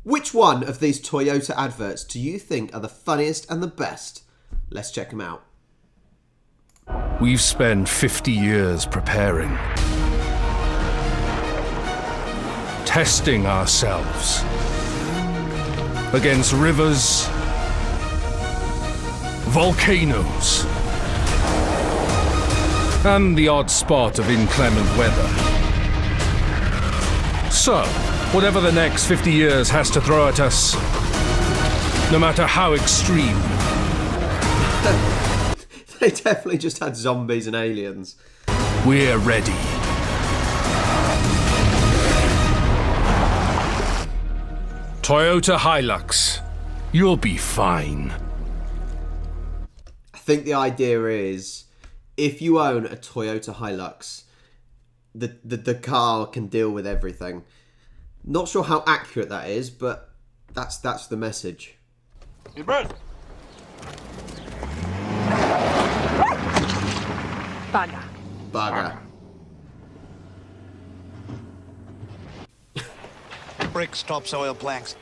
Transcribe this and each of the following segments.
Which one of these Toyota adverts do you think are the funniest and the best? Let's check them out. We've spent 50 years preparing, testing ourselves against rivers, volcanoes, and the odd spot of inclement weather. So, whatever the next 50 years has to throw at us, no matter how extreme. They definitely just had zombies and aliens. We're ready. Toyota Hilux, you'll be fine. I think the idea is, if you own a Toyota Hilux, the car can deal with everything. Not sure how accurate that is, but that's the message. Hey, Brad. Bugger. Bricks, topsoil, planks.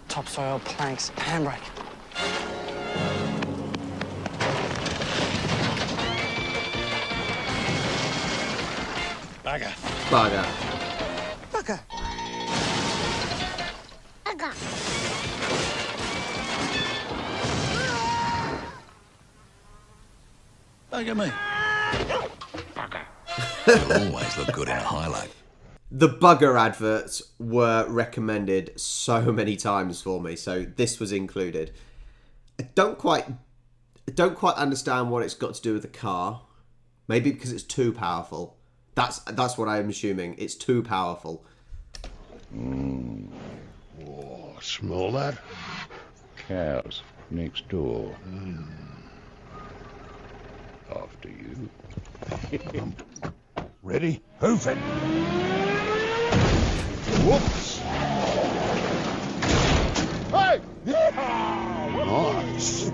Topsoil, planks, handbrake. Bugger. Bugger. Bugger. Bugger me. You'll always look good in a highlight. The bugger adverts were recommended so many times for me, so this was included. I don't quite understand what it's got to do with the car. Maybe because it's too powerful. That's what I'm assuming. It's too powerful. Oh, smell that? Cows next door. After you. Ready? Hoof it. Whoops. Hey! Nice.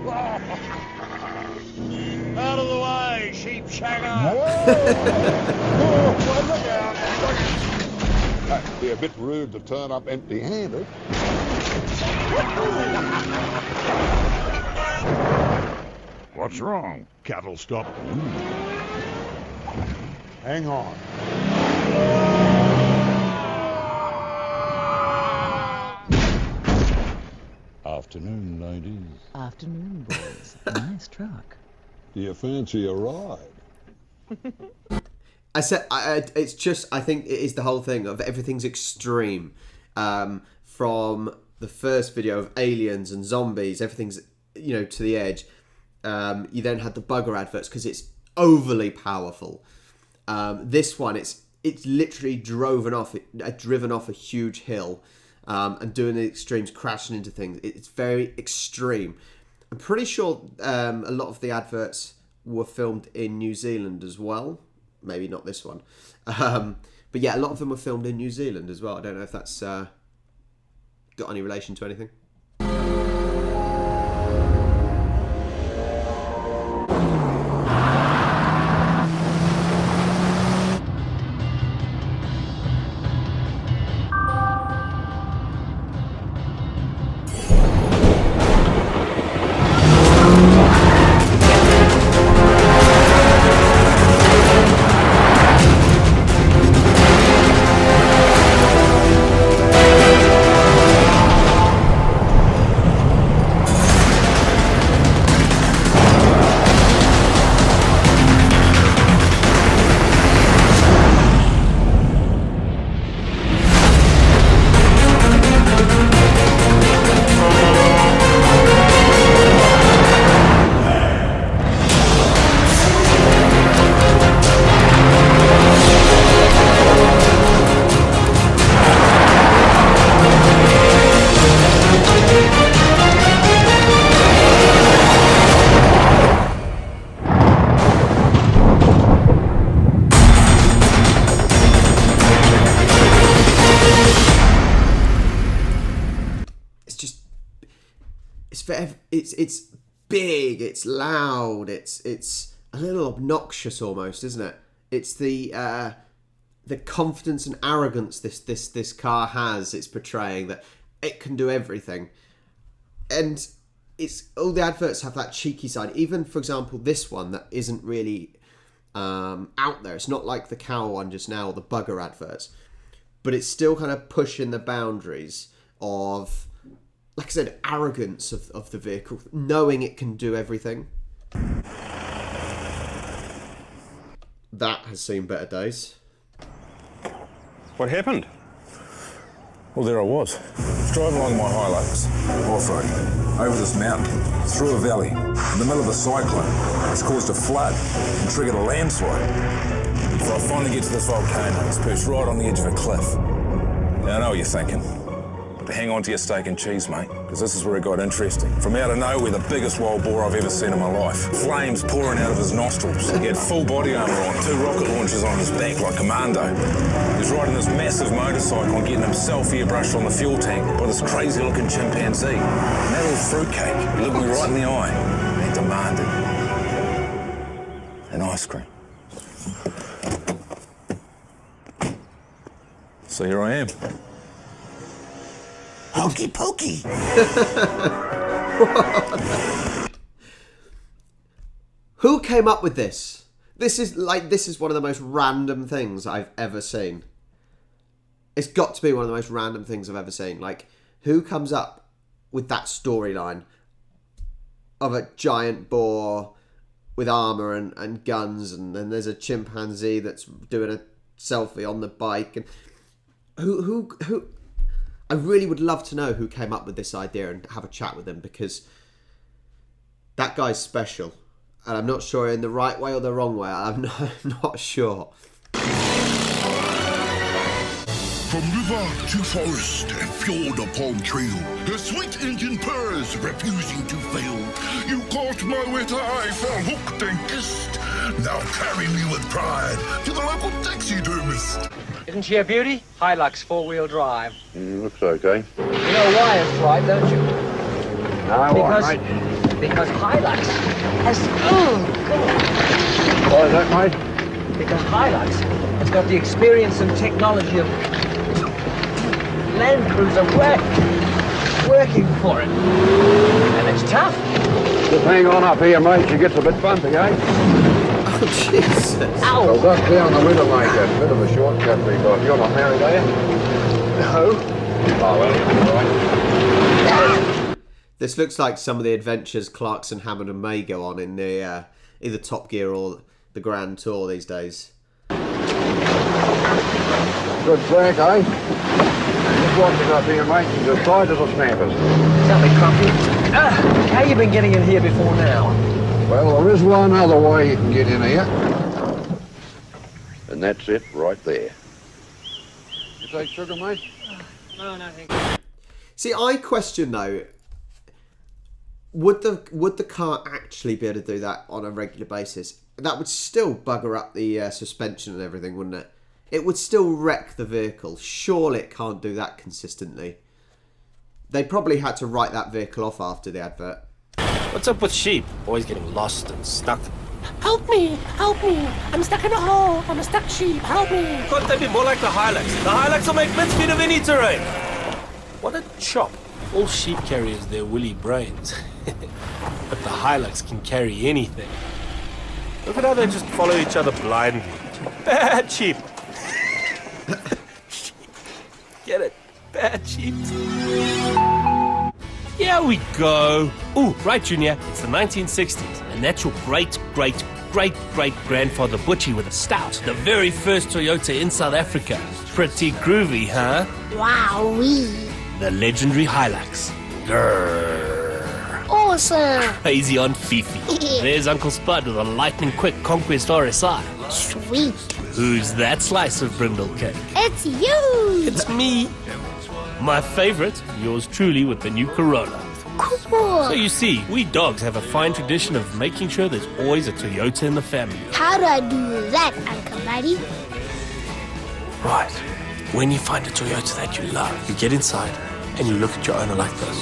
Out of the way, sheep shagger. Look out. That'd be a bit rude to turn up empty-handed. What's wrong? Cattle stop. Hang on. Afternoon, ladies. Afternoon, boys. Nice truck. Do you fancy a ride? I said it's just, I think it is the whole thing of everything's extreme. From the first video of aliens and zombies, everything's, to the edge. You then had the bugger adverts because it's overly powerful. This one, it's literally driven off a huge hill, and doing the extremes, crashing into things. It's very extreme. I'm pretty sure a lot of the adverts were filmed in New Zealand as well. Maybe not this one. But yeah, a lot of them were filmed in New Zealand as well. I don't know if that's got any relation to anything. It's big, it's loud, it's a little obnoxious almost, isn't it? It's the the confidence and arrogance this car has. It's portraying that it can do everything, and it's all the adverts have that cheeky side. Even, for example, this one that isn't really out there. It's not like the cow one just now or the bugger adverts, but it's still kind of pushing the boundaries of, like I said, arrogance of the vehicle, knowing it can do everything. That has seen better days. What happened? Well, there I was, driving along my Hilux, off-road, over this mountain, through a valley, in the middle of a cyclone, which caused a flood and triggered a landslide. Before I finally get to this volcano, it's perched right on the edge of a cliff. Now, I know what you're thinking, but hang on to your steak and cheese, mate, because this is where it got interesting. From out of nowhere, the biggest wild boar I've ever seen in my life. Flames pouring out of his nostrils. He had full body armour on, 2 rocket launchers on his back like Commando. He was riding this massive motorcycle and getting himself airbrushed on the fuel tank by this crazy-looking chimpanzee. And that little fruitcake, he looked me right in the eye and demanded an ice cream. So here I am. Hokey pokey. Who came up with this? This is one of the most random things I've ever seen. It's got to be one of the most random things I've ever seen. Like, who comes up with that storyline of a giant boar with armour and guns, and then there's a chimpanzee that's doing a selfie on the bike, and who I really would love to know who came up with this idea and have a chat with them, because that guy's special. And I'm not sure in the right way or the wrong way. I'm not sure. From river to forest and fjord or palm trail, her sweet engine purrs, refusing to fail. You caught my wet eye, fell hooked and kissed. Now carry me with pride to the local taxidermist. Isn't she a beauty? Hilux four-wheel drive. Looks okay. You know why it's right, don't you? No, mate. Because Hilux has... Why is that, mate? Because Hilux has got the experience and technology of Land Cruiser working for it. And it's tough. Just hang on up here, mate. She gets a bit bumpy, eh? Oh, Jesus. Ow! Well, duck down the window, mate. That's a bit of a shortcut we got. You're not married, are you? No. Oh, well, you're all right. This looks like some of the adventures Clarkson, Hammond and May go on in the either Top Gear or the Grand Tour these days. Good track, eh? Just watching up here, mate. She's as tight as a snapper's. Something crumpy. How you been getting in here before now? Well, there is one other way you can get in here. And that's it right there. You take sugar, mate? No, thank you. See, I question though, would the car actually be able to do that on a regular basis? That would still bugger up the suspension and everything, wouldn't it? It would still wreck the vehicle. Surely it can't do that consistently. They probably had to write that vehicle off after the advert. What's up with sheep? Always getting lost and stuck. Help me! Help me! I'm stuck in a hole! I'm a stuck sheep! Help me! Couldn't they be more like the Hilux? The Hilux will make mincemeat of any terrain. What a chop. All sheep carriers, their woolly brains. But the Hilux can carry anything. Look at how they just follow each other blindly. Bad sheep. Get it? Bad sheep. Here we go. Ooh, right, Junior. It's the 1960s, and that's your great-great-great-great-grandfather Butchie with a Stout. The very first Toyota in South Africa. Pretty groovy, huh? Wowee! The legendary Hilux. Grrr. Awesome! Crazy on Fifi. There's Uncle Spud with a lightning-quick Conquest RSI. Sweet! Who's that slice of brindle cake? It's you! It's me. My favorite, yours truly with the new Corolla. Cool! So you see, we dogs have a fine tradition of making sure there's always a Toyota in the family. How do I do that, Uncle Buddy? Right. When you find a Toyota that you love, you get inside and you look at your owner like this.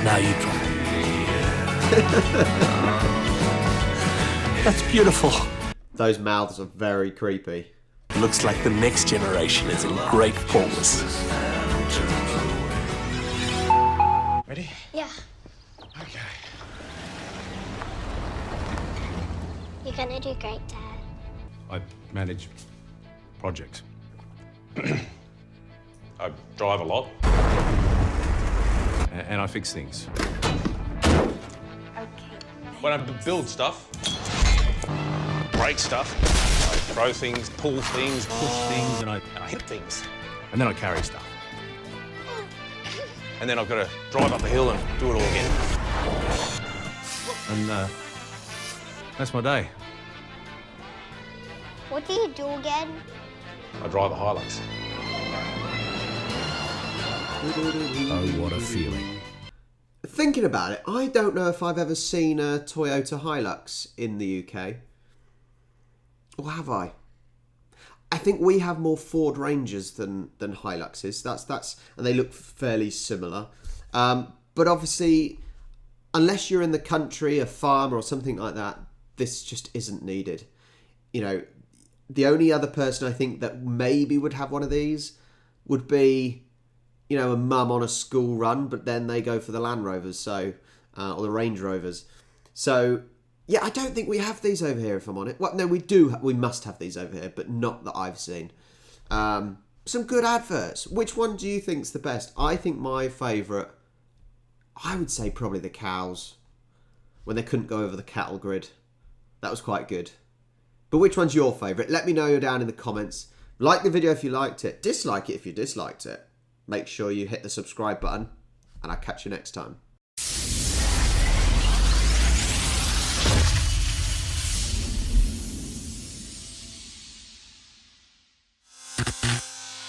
Now you drive. That's beautiful. Those mouths are very creepy. Looks like the next generation is in great force. Ready? Yeah. Okay. You're gonna do great, Dad. I manage projects. I drive a lot. And I fix things. Okay. When I build stuff, break stuff, I throw things, pull things, push things, and I hit things. And then I carry stuff. And then I've got to drive up a hill and do it all again. And that's my day. What do you do again? I drive a Hilux. Oh, what a feeling. Thinking about it, I don't know if I've ever seen a Toyota Hilux in the UK. Or have I? I think we have more Ford Rangers than Hiluxes. That's and they look fairly similar. But obviously, unless you're in the country, a farm or something like that, this just isn't needed. You know, the only other person I think that maybe would have one of these would be, you know, a mum on a school run, but then they go for the Land Rovers, so or the Range Rovers. So yeah, I don't think we have these over here, if I'm on it. Well, no, we do. We must have these over here, but not that I've seen. Some good adverts. Which one do you think's the best? I think my favourite, I would say probably the cows, when they couldn't go over the cattle grid. That was quite good. But which one's your favourite? Let me know down in the comments. Like the video if you liked it. Dislike it if you disliked it. Make sure you hit the subscribe button, and I'll catch you next time.